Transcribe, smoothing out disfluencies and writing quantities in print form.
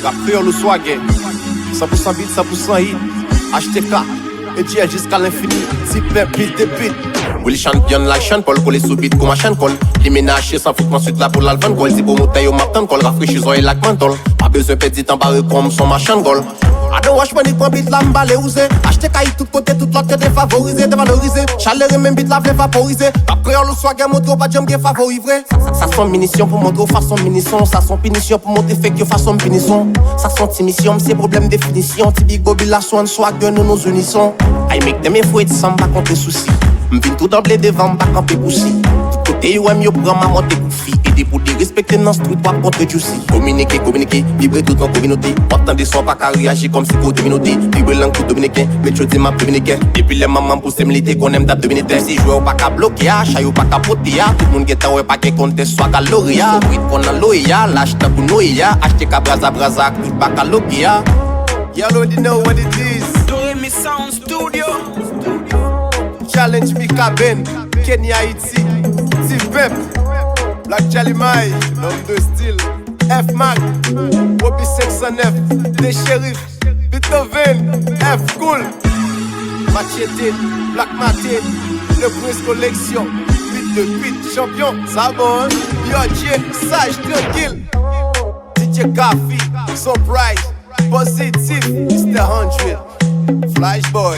Rap créole ou swagger. 100% beat, 100% hit. HTK, et JL jusqu'à l'infini. Type beat de beat. Will champion like Sean Paul, collé sous beat comme un Sean Cole. Les ménages sans foutre ensuite là pour l'alvan goal. Si pour monter au matin, col rafraîchis et lac mentol. Pas besoin de petit en barre comme son machin goal. I don't watch money pour beat la m'balle ousé. Acheter caille tout côté, toute l'autre défavorisé, dévalorisé. Chaleur et même beat la vaporiser. Après on le swagger montre pas jam bien favori vrai. Ça sont munitions pour montrer façon munition. Ça sont punitions pour montrer fait que façon punition. Ça sont mission, c'est problème définition. Tibi gobi la soin swagger nous nous unissons. I make them effort sans pas compter soucis. M'vin tout d'emblée devant m'pas camper poussi. Tout côté yo aime yo prend ma montée koufi. Aider pour les respecter dans street pas contre juicy. Communiquer, vibrer tout en communauté. Pourtant des sons pas qu'à réagir comme si pour dominer. Vibrer langue tout dominicain, mais je dis ma dominicain. Depuis les mamans pour s'émiliter qu'on aime d'être dominicain. Si joueur pas qu'à bloquer, chaille pas qu'à poter. Tout le monde get away pas qu'à compter soit qu'à l'oria. Bruit qu'on a l'oya, lâche ta pour noya. Acheter qu'à brasa, tout pas qu'à l'okia. You already know what it is. Doremi Sound Studio. Challenge me Cabin, Kenya Haiti, T-Pep, Black Jalimai, l'homme de style, F-Mac, Bobby 509, des shérifs, Beethoven, F-Cool, Machete, Black Maté, le Prince Collection, beat de beat, champion, Sabon, Yodje, sage, tranquille, DJ Gaffy, Surprise, Positive, Mr. 100, Flash Boy.